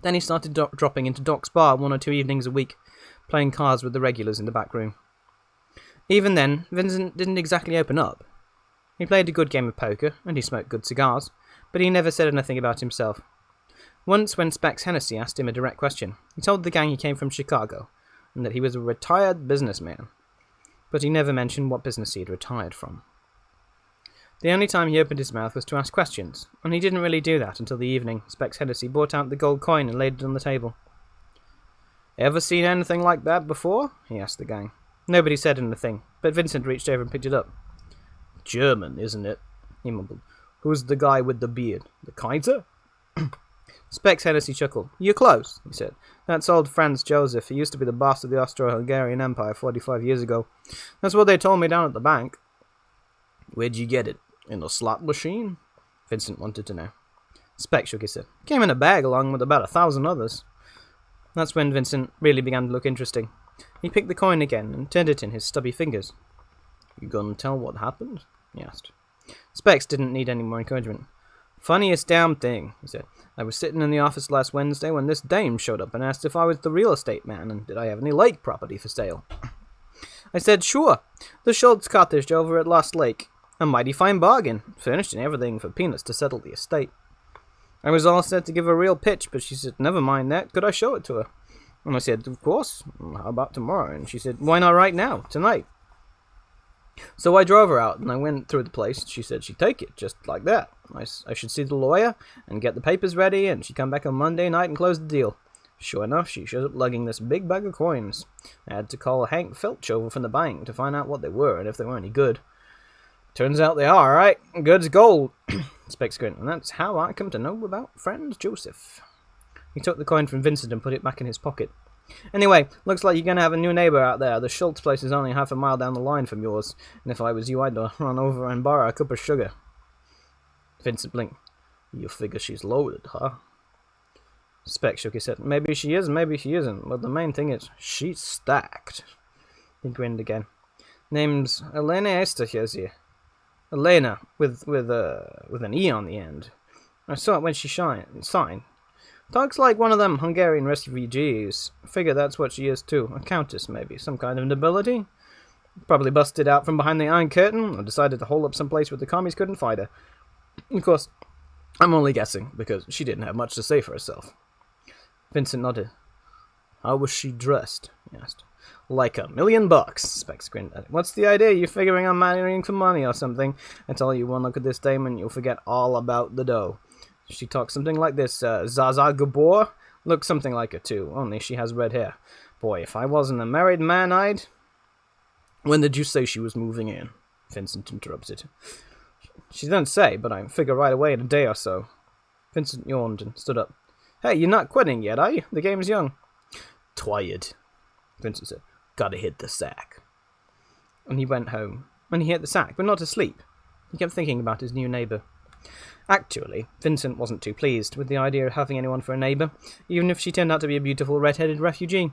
Then he started dropping into Doc's bar 1 or 2 evenings a week, playing cards with the regulars in the back room. Even then, Vincent didn't exactly open up. He played a good game of poker, and he smoked good cigars, but he never said anything about himself. Once, when Specs Hennessy asked him a direct question, he told the gang he came from Chicago, and that he was a retired businessman. But he never mentioned what business he had retired from. The only time he opened his mouth was to ask questions, and he didn't really do that until the evening Specs Hennessy brought out the gold coin and laid it on the table. Ever seen anything like that before? He asked the gang. Nobody said anything, but Vincent reached over and picked it up. German, isn't it? He mumbled. Who's the guy with the beard? The Kaiser? Specs Hennessy chuckled. You're close, he said. That's old Franz Joseph. He used to be the boss of the Austro-Hungarian Empire 45 years ago. That's what they told me down at the bank. Where'd you get it? In a slot machine? Vincent wanted to know. Speck shook his head. Came in a bag along with about 1,000 others. That's when Vincent really began to look interesting. He picked the coin again and turned it in his stubby fingers. You gonna tell what happened? He asked. Specs didn't need any more encouragement. Funniest damn thing, he said. I was sitting in the office last Wednesday when this dame showed up and asked if I was the real estate man and did I have any lake property for sale. I said, sure. The Schultz cottage over at Lost Lake. A mighty fine bargain. Furnished and everything for peanuts to settle the estate. I was all set to give a real pitch, but she said, never mind that. Could I show it to her? And I said, of course. How about tomorrow? And she said, why not right now? Tonight. So I drove her out, and I went through the place. She said she'd take it, just like that. I should see the lawyer, and get the papers ready, and she'd come back on Monday night and close the deal. Sure enough, she showed up lugging this big bag of coins. I had to call Hank Filch over from the bank to find out what they were, and if they were any good. Turns out they are, right? Good as gold. Specs grinned, and that's how I come to know about friend Joseph. He took the coin from Vincent and put it back in his pocket. Anyway, looks like you're going to have a new neighbour out there. The Schultz place is only half a mile down the line from yours, and if I was you, I'd run over and borrow a cup of sugar. Vincent blinked. You figure she's loaded, huh? Speck shook his head. Maybe she is, maybe she isn't, but the main thing is, she's stacked. He grinned again. Name's Elena Esterhazy. Elena, with an E on the end. I saw it when she signed. Talks like one of them Hungarian refugees. Figure that's what she is too. A countess, maybe. Some kind of nobility. Probably busted out from behind the Iron Curtain, or decided to hole up someplace where the commies couldn't find her. Of course, I'm only guessing, because she didn't have much to say for herself. Vincent nodded. How was she dressed? He asked. Like $1,000,000, Specs grinned at it. What's the idea? You figuring on marrying for money or something? I tell you, one look at this dame and you'll forget all about the dough. She talks something like this, Zaza Gabor. Looks something like her too, only she has red hair. Boy, if I wasn't a married man, I'd... When did you say she was moving in? Vincent interrupted. She didn't say, but I figure right away in a day or so. Vincent yawned and stood up. Hey, you're not quitting yet, are you? The game's young. Tired, Vincent said. Gotta hit the sack. And he went home. And he hit the sack, but not to sleep. He kept thinking about his new neighbour. Actually, Vincent wasn't too pleased with the idea of having anyone for a neighbour, even if she turned out to be a beautiful red-headed refugee.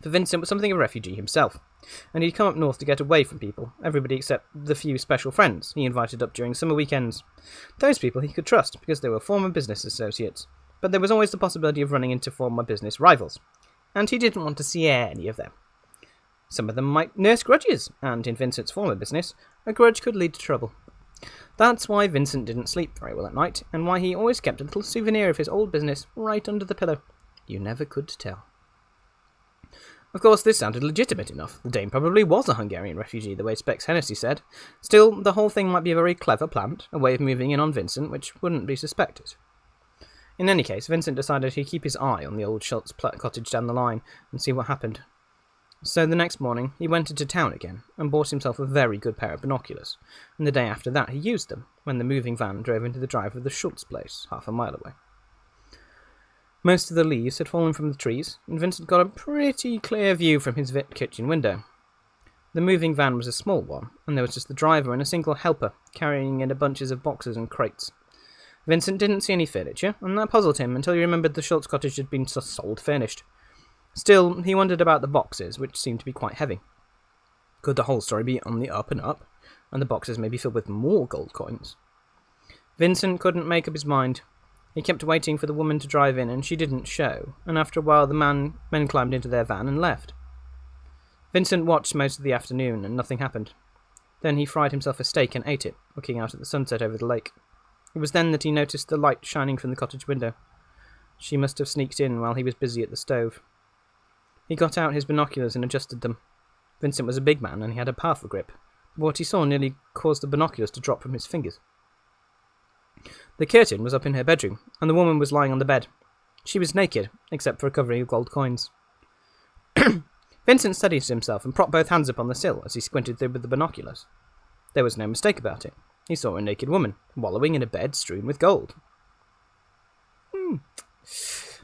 For Vincent was something of a refugee himself, and he'd come up north to get away from people, everybody except the few special friends he invited up during summer weekends. Those people he could trust, because they were former business associates, but there was always the possibility of running into former business rivals, and he didn't want to see any of them. Some of them might nurse grudges, and in Vincent's former business, a grudge could lead to trouble. That's why Vincent didn't sleep very well at night, and why he always kept a little souvenir of his old business right under the pillow. You never could tell. Of course, this sounded legitimate enough. The dame probably was a Hungarian refugee, the way Specs Hennessy said. Still, the whole thing might be a very clever plant, a way of moving in on Vincent, which wouldn't be suspected. In any case, Vincent decided he'd keep his eye on the old Schultz cottage down the line, and see what happened. So the next morning, he went into town again, and bought himself a very good pair of binoculars, and the day after that he used them, when the moving van drove into the drive of the Schultz place, half a mile away. Most of the leaves had fallen from the trees, and Vincent got a pretty clear view from his kitchen window. The moving van was a small one, and there was just the driver and a single helper, carrying in a bunches of boxes and crates. Vincent didn't see any furniture, and that puzzled him until he remembered the Schultz cottage had been sold furnished. Still, he wondered about the boxes, which seemed to be quite heavy. Could the whole story be on the up and up, and the boxes maybe filled with more gold coins? Vincent couldn't make up his mind. He kept waiting for the woman to drive in, and she didn't show, and after a while the men climbed into their van and left. Vincent watched most of the afternoon, and nothing happened. Then he fried himself a steak and ate it, looking out at the sunset over the lake. It was then that he noticed the light shining from the cottage window. She must have sneaked in while he was busy at the stove. He got out his binoculars and adjusted them. Vincent was a big man, and he had a powerful grip, but what he saw nearly caused the binoculars to drop from his fingers. The curtain was up in her bedroom, and the woman was lying on the bed. She was naked, except for a covering of gold coins. Vincent steadied himself and propped both hands upon the sill as he squinted through with the binoculars. There was no mistake about it. He saw a naked woman, wallowing in a bed strewn with gold.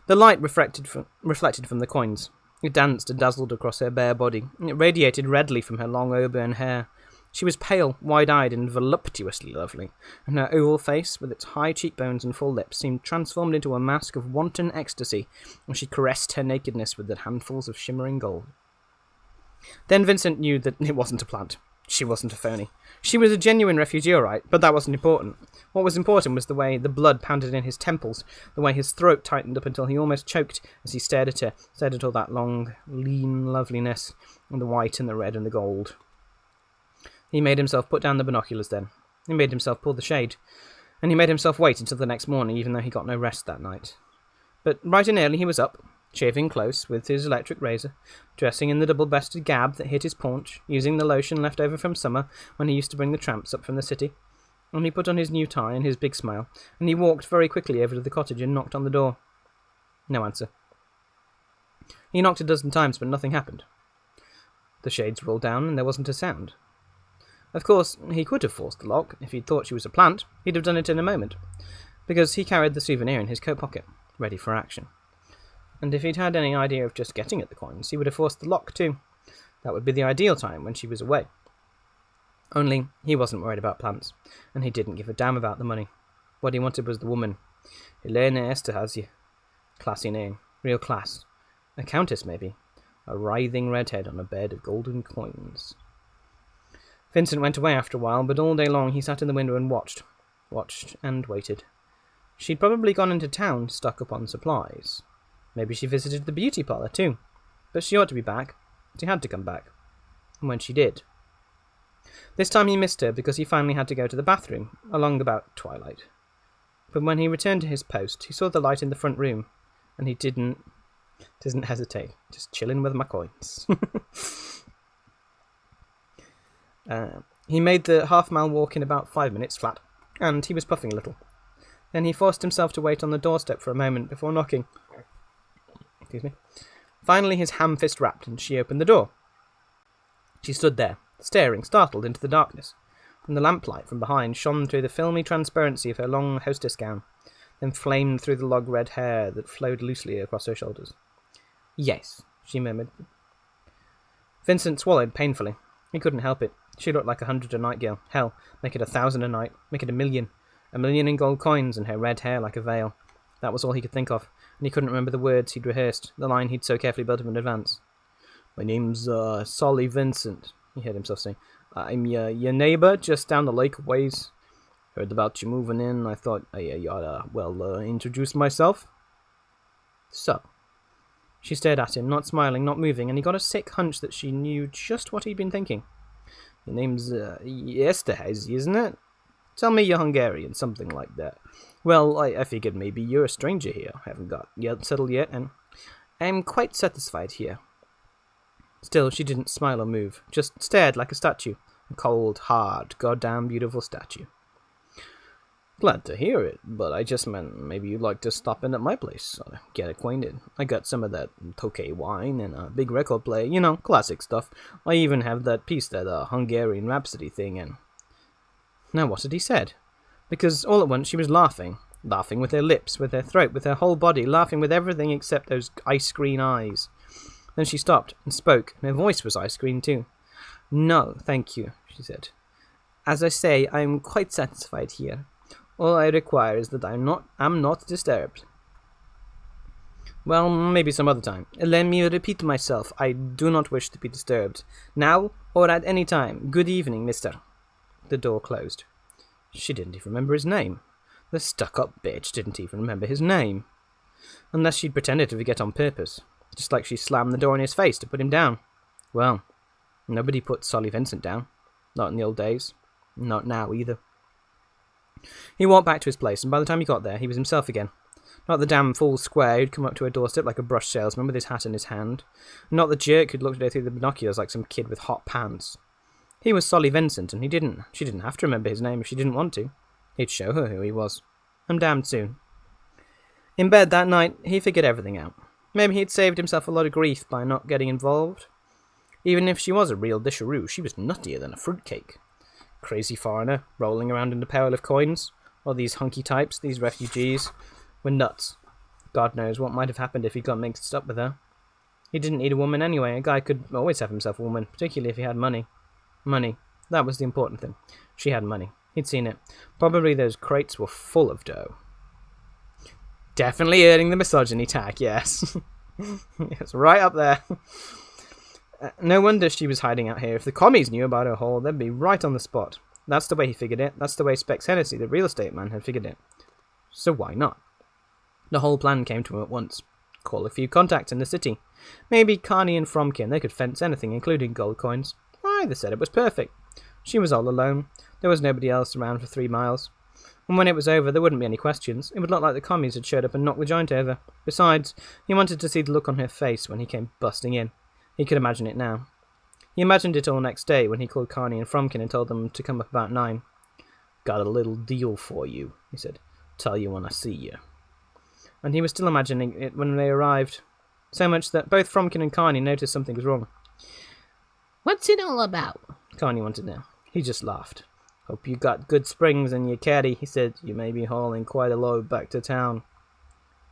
The light reflected from the coins. It danced and dazzled across her bare body, and it radiated redly from her long auburn hair. She was pale, wide-eyed, and voluptuously lovely, and her oval face, with its high cheekbones and full lips, seemed transformed into a mask of wanton ecstasy when she caressed her nakedness with the handfuls of shimmering gold. Then Vincent knew that it wasn't a plant. She wasn't a phony. She was a genuine refugee, all right, but that wasn't important. What was important was the way the blood pounded in his temples, the way his throat tightened up until he almost choked as he stared at her, stared at all that long, lean loveliness, and the white and the red and the gold. He made himself put down the binoculars then. He made himself pull the shade. And he made himself wait until the next morning, even though he got no rest that night. But bright and early he was up, shaving close with his electric razor, dressing in the double-breasted gab that hit his paunch, using the lotion left over from summer when he used to bring the tramps up from the city. And he put on his new tie and his big smile, and he walked very quickly over to the cottage and knocked on the door. No answer. He knocked a dozen times, but nothing happened. The shades rolled down, and there wasn't a sound. Of course, he could have forced the lock. If he'd thought she was a plant, he'd have done it in a moment, because he carried the souvenir in his coat pocket, ready for action. And if he'd had any idea of just getting at the coins, he would have forced the lock too. That would be the ideal time, when she was away. Only, he wasn't worried about plants, and he didn't give a damn about the money. What he wanted was the woman. Helena Esterhazy. Classy name. Real class. A countess, maybe. A writhing redhead on a bed of golden coins. Vincent went away after a while, but all day long he sat in the window and watched. Watched and waited. She'd probably gone into town to stock up on supplies. Maybe she visited the beauty parlour too. But she ought to be back. She had to come back. And when she did. This time he missed her because he finally had to go to the bathroom, along about twilight. But when he returned to his post, he saw the light in the front room, and he didn't hesitate. Just chilling with my coins. He made the half-mile walk in about 5 minutes flat, and he was puffing a little. Then he forced himself to wait on the doorstep for a moment before knocking. Excuse me. Finally his ham fist rapped, and she opened the door. She stood there, staring, startled, into the darkness, and the lamplight from behind shone through the filmy transparency of her long hostess gown, then flamed through the log-red hair that flowed loosely across her shoulders. "Yes," she murmured. Vincent swallowed painfully. He couldn't help it. She looked like 100 a night girl. Hell, make it 1,000 a night. Make it 1,000,000. 1,000,000 in gold coins, and her red hair like a veil. That was all he could think of, and he couldn't remember the words he'd rehearsed, the line he'd so carefully built up in advance. "My name's, Solly Vincent," he heard himself saying. "I'm your neighbour, just down the lake ways. Heard about you moving in. I thought I oughta, introduce myself." So. She stared at him, not smiling, not moving, and he got a sick hunch that she knew just what he'd been thinking. "Your name's, Esterhazy, isn't it? Tell me you're Hungarian, something like that. Well, I figured maybe you're a stranger here. Haven't got settled yet, and I'm quite satisfied here." Still, she didn't smile or move, just stared like a statue. A cold, hard, goddamn beautiful statue. "Glad to hear it, but I just meant maybe you'd like to stop in at my place, get acquainted. I got some of that Decay wine and a big record player, classic stuff. I even have that piece, that Hungarian Rhapsody thing, and..." Now what had he said? Because all at once she was laughing. Laughing with her lips, with her throat, with her whole body, laughing with everything except those ice-green eyes. Then she stopped and spoke, and her voice was ice-green too. "No, thank you," she said. "As I say, I am quite satisfied here. All I require is that I'm not disturbed." "Well, maybe some other time. Let me repeat myself. I do not wish to be disturbed. Now, or at any time. Good evening, mister." The door closed. She didn't even remember his name. The stuck-up bitch didn't even remember his name. Unless she'd pretended to forget on purpose. Just like she slammed the door in his face to put him down. Well, nobody put Solly Vincent down. Not in the old days. Not now, either. He walked back to his place, and by the time he got there, he was himself again. Not the damn fool square who'd come up to her doorstep like a brush salesman with his hat in his hand. Not the jerk who'd looked at her through the binoculars like some kid with hot pants. He was Solly Vincent, and she didn't have to remember his name if she didn't want to. He'd show her who he was. And damned soon. In bed that night, he figured everything out. Maybe he'd saved himself a lot of grief by not getting involved. Even if she was a real disharoo, she was nuttier than a fruitcake. Crazy foreigner, rolling around in a pail of coins. All these hunky types, these refugees, were nuts. God knows what might have happened if he got mixed up with her. He didn't need a woman anyway. A guy could always have himself a woman, particularly if he had money. Money. That was the important thing. She had money. He'd seen it. Probably those crates were full of dough. Definitely earning the misogyny tag, yes. It's right up there. No wonder she was hiding out here. If the commies knew about her haul, they'd be right on the spot. That's the way he figured it. That's the way Specs Hennessy, the real estate man, had figured it. So why not? The whole plan came to him at once. Call a few contacts in the city. Maybe Carney and Fromkin, they could fence anything, including gold coins. Why, they said it was perfect. She was all alone. There was nobody else around for 3 miles. And when it was over, there wouldn't be any questions. It would look like the commies had showed up and knocked the joint over. Besides, he wanted to see the look on her face when he came busting in. He could imagine it now. He imagined it all next day when he called Carney and Fromkin and told them to come up about 9. Got a little deal for you, he said. Tell you when I see you. And he was still imagining it when they arrived. So much that both Fromkin and Carney noticed something was wrong. What's it all about? Carney wanted to know. He just laughed. Hope you got good springs in your caddy, he said. You may be hauling quite a load back to town.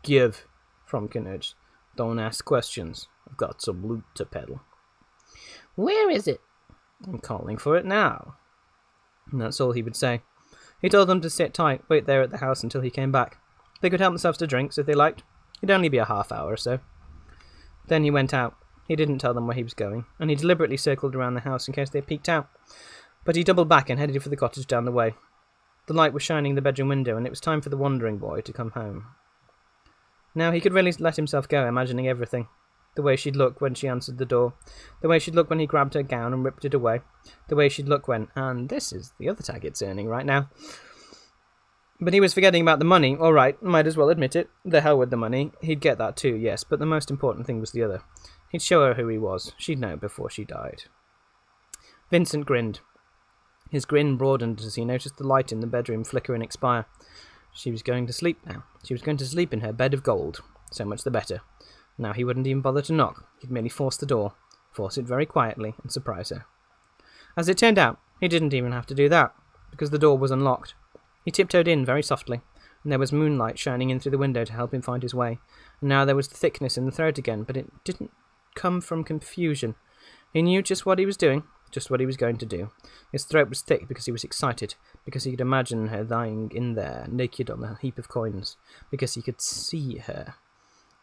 Give, Fromkin urged. Don't ask questions. I've got some loot to peddle. Where is it? I'm calling for it now. And that's all he would say. He told them to sit tight, wait there at the house until he came back. They could help themselves to drinks if they liked. It'd only be a half hour or so. Then he went out. He didn't tell them where he was going, and he deliberately circled around the house in case they peeked out. But he doubled back and headed for the cottage down the way. The light was shining in the bedroom window, and it was time for the wandering boy to come home. Now he could really let himself go, imagining everything. The way she'd look when she answered the door. The way she'd look when he grabbed her gown and ripped it away. The way she'd look when... And this is the other tag it's earning right now. But he was forgetting about the money. All right, might as well admit it. The hell with the money. He'd get that too, yes, but the most important thing was the other. He'd show her who he was. She'd know before she died. Vincent grinned. His grin broadened as he noticed the light in the bedroom flicker and expire. She was going to sleep now. She was going to sleep in her bed of gold. So much the better. Now he wouldn't even bother to knock. He'd merely force the door. Force it very quietly and surprise her. As it turned out, he didn't even have to do that, because the door was unlocked. He tiptoed in very softly, and there was moonlight shining in through the window to help him find his way. And now there was the thickness in the throat again, but it didn't come from confusion. He knew just what he was doing, just what he was going to do. His throat was thick because he was excited, because he could imagine her lying in there, naked on a heap of coins, because he could see her.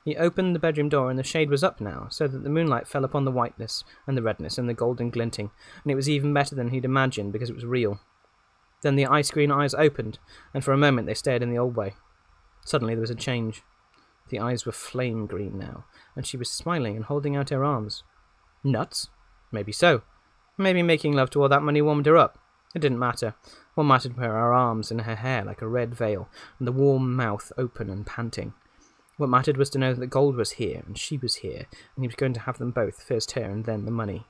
He opened the bedroom door, and the shade was up now, so that the moonlight fell upon the whiteness, and the redness, and the golden glinting, and it was even better than he'd imagined, because it was real. Then the ice-green eyes opened, and for a moment they stared in the old way. Suddenly there was a change. The eyes were flame-green now, and she was smiling and holding out her arms. Nuts? Maybe so. Maybe making love to all that money warmed her up. It didn't matter. What mattered were her arms and her hair like a red veil, and the warm mouth open and panting. What mattered was to know that gold was here, and she was here, and he was going to have them both, first her and then the money.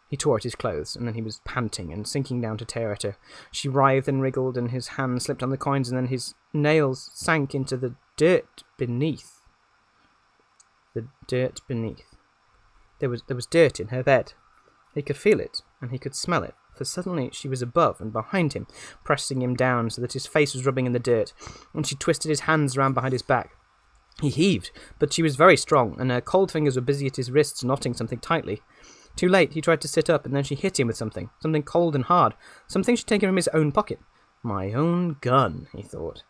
He tore at his clothes, and then he was panting and sinking down to tear at her. She writhed and wriggled, and his hand slipped on the coins, and then his nails sank into the dirt beneath. The dirt beneath. There was dirt in her bed. He could feel it, and he could smell it, for suddenly she was above and behind him, pressing him down so that his face was rubbing in the dirt, and she twisted his hands round behind his back. He heaved, but she was very strong, and her cold fingers were busy at his wrists, knotting something tightly. Too late, he tried to sit up, and then she hit him with something cold and hard, something she'd taken from his own pocket. My own gun, he thought.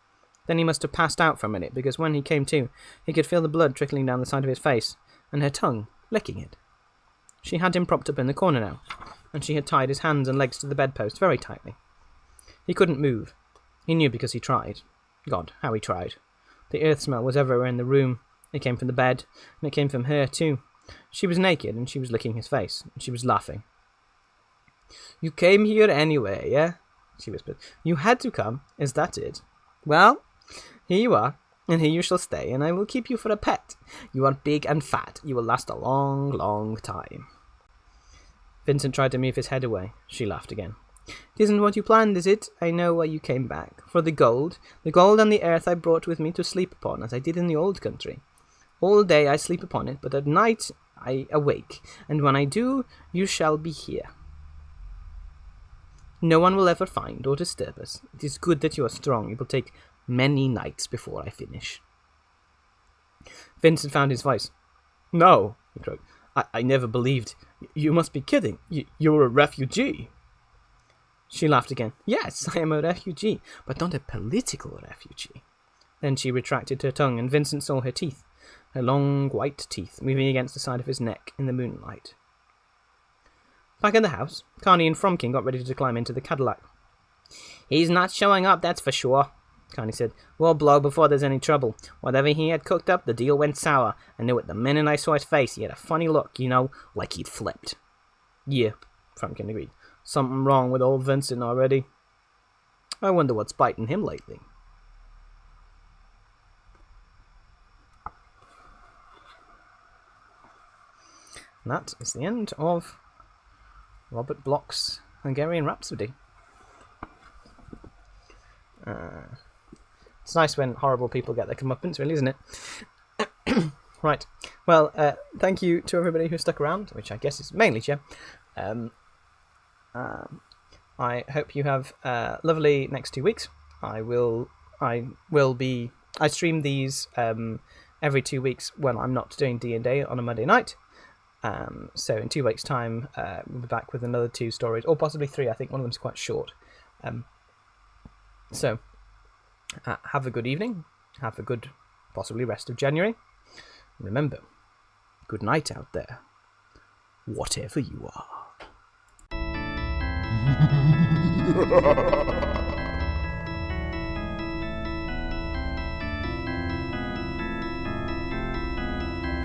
Then he must have passed out for a minute, because when he came to, he could feel the blood trickling down the side of his face, and her tongue licking it. She had him propped up in the corner now, and she had tied his hands and legs to the bedpost very tightly. He couldn't move. He knew because he tried. God, how he tried. The earth smell was everywhere in the room. It came from the bed, and it came from her too. She was naked, and she was licking his face, and she was laughing. You came here anyway, eh? She whispered. You had to come, is that it? Well, here you are, and here you shall stay, and I will keep you for a pet. You are big and fat. You will last a long, long time. Vincent tried to move his head away. She laughed again. It isn't what you planned, is it? I know why you came back. For the gold. The gold and the earth I brought with me to sleep upon, as I did in the old country. All day I sleep upon it, but at night I awake, and when I do, you shall be here. No one will ever find or disturb us. It is good that you are strong. It will take many nights before I finish. Vincent found his voice. No, he croaked. I never believed. You must be kidding. You're a refugee. She laughed again. Yes, I am a refugee, but not a political refugee. Then she retracted her tongue, and Vincent saw her teeth, her long white teeth, moving against the side of his neck in the moonlight. Back in the house, Carney and Fromkin got ready to climb into the Cadillac. He's not showing up, that's for sure, Carney said. We'll blow before there's any trouble. Whatever he had cooked up, the deal went sour. I knew it the minute I saw his face. He had a funny look, like he'd flipped. Yeah, Fromkin agreed. Something wrong with old Vincent already. I wonder what's biting him lately. And that is the end of Robert Bloch's Hungarian Rhapsody. It's nice when horrible people get their comeuppance, really, isn't it? Right. Well, thank you to everybody who stuck around, which I guess is mainly Jim. I hope you have lovely next 2 weeks. I stream these every 2 weeks when I'm not doing D&D on a Monday night. So in 2 weeks' time, we'll be back with another 2 stories, or possibly 3. I think one of them's quite short. So have a good evening. Have a good, possibly rest of January. Remember, good night out there, whatever you are.